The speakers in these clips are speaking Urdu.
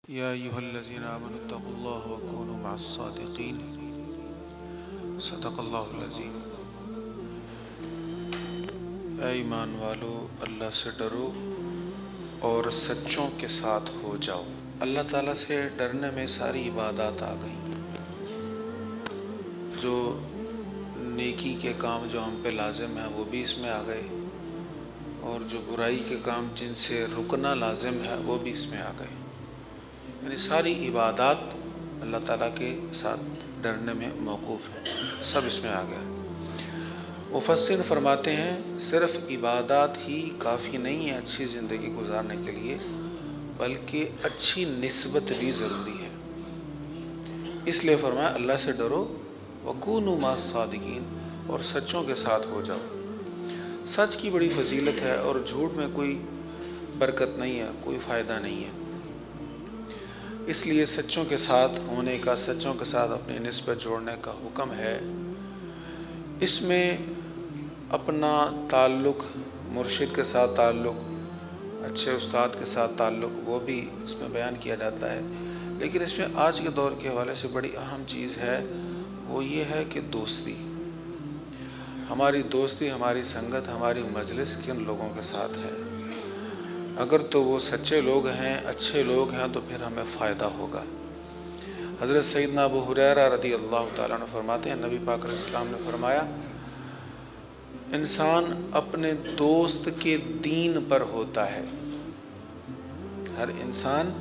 یا ایھا الذین آمنوا اتقوا اللہ وکونوا مع الصادقین صدق اللہ العظیم۔ اے ایمان والو، اللہ سے ڈرو اور سچوں کے ساتھ ہو جاؤ۔ اللہ تعالیٰ سے ڈرنے میں ساری عبادات آ گئیں، جو نیکی کے کام جو ہم پہ لازم ہیں وہ بھی اس میں آ گئے، اور جو برائی کے کام جن سے رکنا لازم ہے وہ بھی اس میں آ گئے۔ یعنی ساری عبادات اللہ تعالیٰ کے ساتھ ڈرنے میں موقوف ہیں، سب اس میں آ گیا۔ مفسر فرماتے ہیں صرف عبادات ہی کافی نہیں ہے اچھی زندگی گزارنے کے لیے، بلکہ اچھی نسبت بھی ضروری ہے۔ اس لیے فرمایا اللہ سے ڈرو وکونوا مع الصادقین، اور سچوں کے ساتھ ہو جاؤ۔ سچ کی بڑی فضیلت ہے، اور جھوٹ میں کوئی برکت نہیں ہے، کوئی فائدہ نہیں ہے۔ اس لیے سچوں کے ساتھ ہونے کا، سچوں کے ساتھ اپنی نسبت جوڑنے کا حکم ہے۔ اس میں اپنا تعلق، مرشد کے ساتھ تعلق، اچھے استاد کے ساتھ تعلق، وہ بھی اس میں بیان کیا جاتا ہے۔ لیکن اس میں آج کے دور کے حوالے سے بڑی اہم چیز ہے، وہ یہ ہے کہ دوستی، ہماری دوستی، ہماری سنگت، ہماری مجلس کن لوگوں کے ساتھ ہے۔ اگر تو وہ سچے لوگ ہیں، اچھے لوگ ہیں، تو پھر ہمیں فائدہ ہوگا۔ حضرت سیدنا ابو ہریرہ رضی اللہ تعالیٰ عنہ فرماتے ہیں، نبی پاک علیہ السلام نے فرمایا، انسان اپنے دوست کے دین پر ہوتا ہے۔ ہر انسان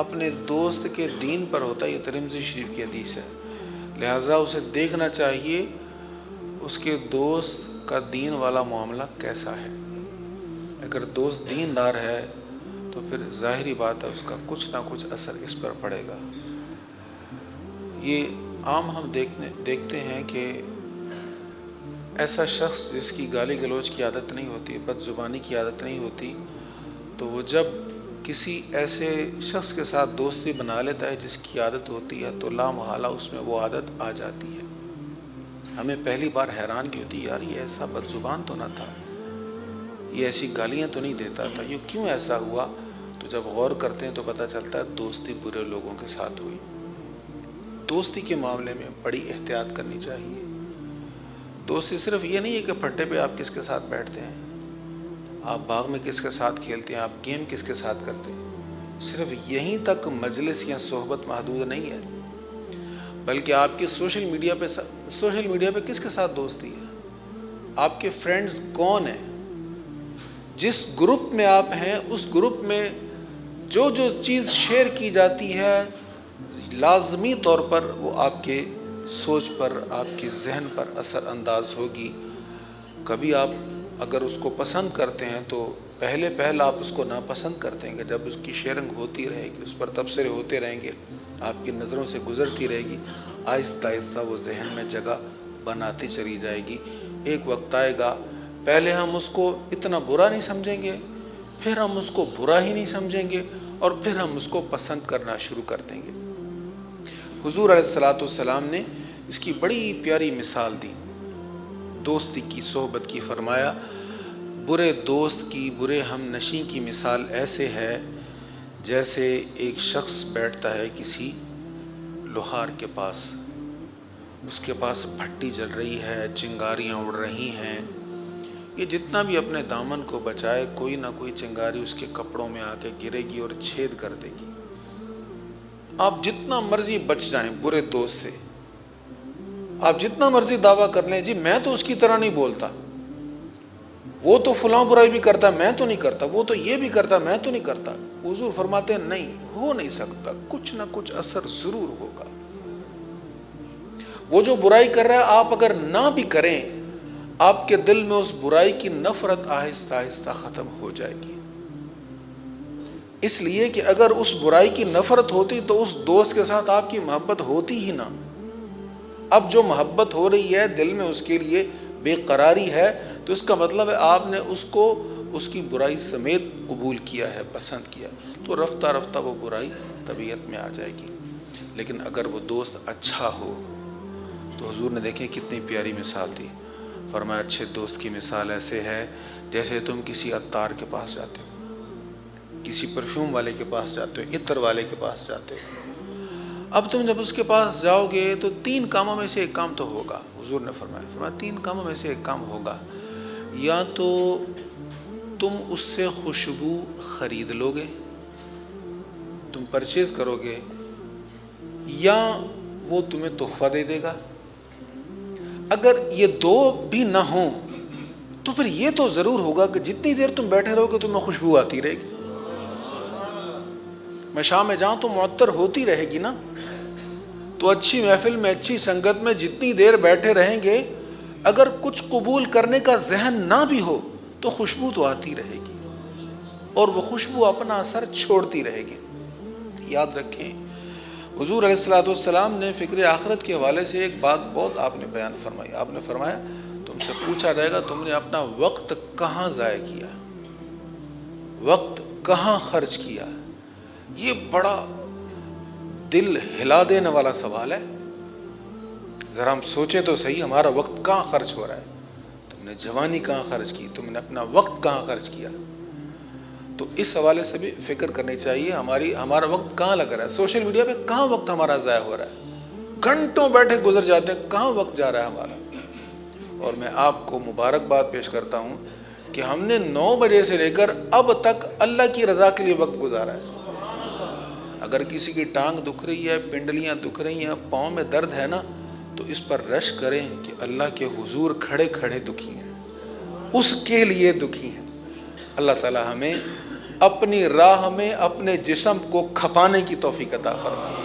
اپنے دوست کے دین پر ہوتا ہے، یہ ترمذی شریف کی حدیث ہے۔ لہٰذا اسے دیکھنا چاہیے اس کے دوست کا دین والا معاملہ کیسا ہے۔ اگر دوست دیندار ہے تو پھر ظاہری بات ہے اس کا کچھ نہ کچھ اثر اس پر پڑے گا۔ یہ عام ہم دیکھتے ہیں کہ ایسا شخص جس کی گالی گلوچ کی عادت نہیں ہوتی، بد زبانی کی عادت نہیں ہوتی، تو وہ جب کسی ایسے شخص کے ساتھ دوستی بنا لیتا ہے جس کی عادت ہوتی ہے، تو لا محالہ اس میں وہ عادت آ جاتی ہے۔ ہمیں پہلی بار حیران کی ہوتی، یار یہ ایسا بد زبان تو نہ تھا، یہ ایسی گالیاں تو نہیں دیتا تھا، یہ کیوں ایسا ہوا؟ تو جب غور کرتے ہیں تو پتہ چلتا ہے دوستی برے لوگوں کے ساتھ ہوئی۔ دوستی کے معاملے میں بڑی احتیاط کرنی چاہیے۔ دوستی صرف یہ نہیں ہے کہ پھٹے پہ آپ کس کے ساتھ بیٹھتے ہیں، آپ باغ میں کس کے ساتھ کھیلتے ہیں، آپ گیم کس کے ساتھ کرتے ہیں، صرف یہیں تک مجلس یا صحبت محدود نہیں ہے، بلکہ آپ کی سوشل میڈیا پہ کس کے ساتھ دوستی ہے، آپ کے فرینڈز کون ہیں، جس گروپ میں آپ ہیں اس گروپ میں جو چیز شیئر کی جاتی ہے لازمی طور پر وہ آپ کے سوچ پر، آپ کے ذہن پر اثر انداز ہوگی۔ کبھی آپ اگر اس کو پسند کرتے ہیں تو پہلے آپ اس کو ناپسند کرتے ہیں، کہ جب اس کی شیئرنگ ہوتی رہے گی، اس پر تبصرے ہوتے رہیں گے، آپ کی نظروں سے گزرتی رہے گی، آہستہ آہستہ وہ ذہن میں جگہ بناتی چلی جائے گی۔ ایک وقت آئے گا پہلے ہم اس کو اتنا برا نہیں سمجھیں گے، پھر ہم اس کو برا ہی نہیں سمجھیں گے، اور پھر ہم اس کو پسند کرنا شروع کر دیں گے۔ حضور علیہ الصلوۃ والسلام نے اس کی بڑی پیاری مثال دی، دوستی کی، صحبت کی۔ فرمایا برے دوست کی، برے ہم نشیں کی مثال ایسے ہے جیسے ایک شخص بیٹھتا ہے کسی لوہار کے پاس، اس کے پاس بھٹی جل رہی ہے، چنگاریاں اڑ رہی ہیں، یہ جتنا بھی اپنے دامن کو بچائے کوئی نہ کوئی چنگاری اس کے کپڑوں میں آ کے گرے گی اور چھید کر دے گی۔ آپ جتنا مرضی بچ جائیں برے دوست سے، آپ جتنا مرضی دعویٰ کر لیں، جی میں تو اس کی طرح نہیں بولتا، وہ تو فلاں برائی بھی کرتا میں تو نہیں کرتا، وہ تو یہ بھی کرتا میں تو نہیں کرتا، حضور فرماتے ہیں نہیں، ہو نہیں سکتا، کچھ نہ کچھ اثر ضرور ہوگا۔ وہ جو برائی کر رہا ہے آپ اگر نہ بھی کریں، آپ کے دل میں اس برائی کی نفرت آہستہ آہستہ ختم ہو جائے گی۔ اس لیے کہ اگر اس برائی کی نفرت ہوتی تو اس دوست کے ساتھ آپ کی محبت ہوتی ہی نہ۔ اب جو محبت ہو رہی ہے دل میں اس کے لیے بے قراری ہے، تو اس کا مطلب ہے آپ نے اس کو اس کی برائی سمیت قبول کیا ہے، پسند کیا، تو رفتہ رفتہ وہ برائی طبیعت میں آ جائے گی۔ لیکن اگر وہ دوست اچھا ہو تو حضور نے دیکھیں کتنی پیاری مثال دی۔ فرمایا اچھے دوست کی مثال ایسے ہے جیسے تم کسی عطار کے پاس جاتے ہو، کسی پرفیوم والے کے پاس جاتے ہو، عطر والے کے پاس جاتے ہو، اب تم جب اس کے پاس جاؤ گے تو 3 کاموں میں سے ایک کام تو ہوگا. حضور نے فرمایا 3 کاموں میں سے ایک کام ہوگا. یا تو تم اس سے خوشبو خرید لو گے، تم پرچیز کرو گے، یا وہ تمہیں تحفہ دے دے گا. اگر یہ 2 بھی نہ ہوں تو پھر یہ تو ضرور ہوگا کہ جتنی دیر تم بیٹھے رہو گے تمہیں خوشبو آتی رہے گی. میں شام میں جاؤں تو معطر ہوتی رہے گی نا. تو اچھی محفل میں، اچھی سنگت میں جتنی دیر بیٹھے رہیں گے، اگر کچھ قبول کرنے کا ذہن نہ بھی ہو تو خوشبو تو آتی رہے گی، اور وہ خوشبو اپنا اثر چھوڑتی رہے گی. یاد رکھیں، حضور علیہ الصلوۃ والسلام نے فکر آخرت کے حوالے سے ایک بات بہت آپ نے بیان فرمائی. آپ نے فرمایا تم سے پوچھا جائے گا تم نے اپنا وقت کہاں ضائع کیا، وقت کہاں خرچ کیا. یہ بڑا دل ہلا دینے والا سوال ہے. ذرا ہم سوچیں تو صحیح، ہمارا وقت کہاں خرچ ہو رہا ہے. تم نے جوانی کہاں خرچ کی، تم نے اپنا وقت کہاں خرچ کیا. تو اس حوالے سے بھی فکر کرنی چاہیے. ہمارا وقت کہاں لگ رہا ہے، سوشل میڈیا پہ کہاں وقت ہمارا ضائع ہو رہا ہے. گھنٹوں بیٹھے گزر جاتے ہیں، کہاں وقت جا رہا ہے ہمارا. اور میں آپ کو مبارکباد پیش کرتا ہوں کہ ہم نے 9 بجے سے لے کر اب تک اللہ کی رضا کے لیے وقت گزارا ہے. اگر کسی کی ٹانگ دکھ رہی ہے، پنڈلیاں دکھ رہی ہیں، پاؤں میں درد ہے نا، تو اس پر رش کریں کہ اللہ کے حضور کھڑے کھڑے دکھی ہیں، اس کے لیے دکھی ہیں. اللہ تعالی ہمیں اپنی راہ میں اپنے جسم کو کھپانے کی توفیق عطا فرمائے.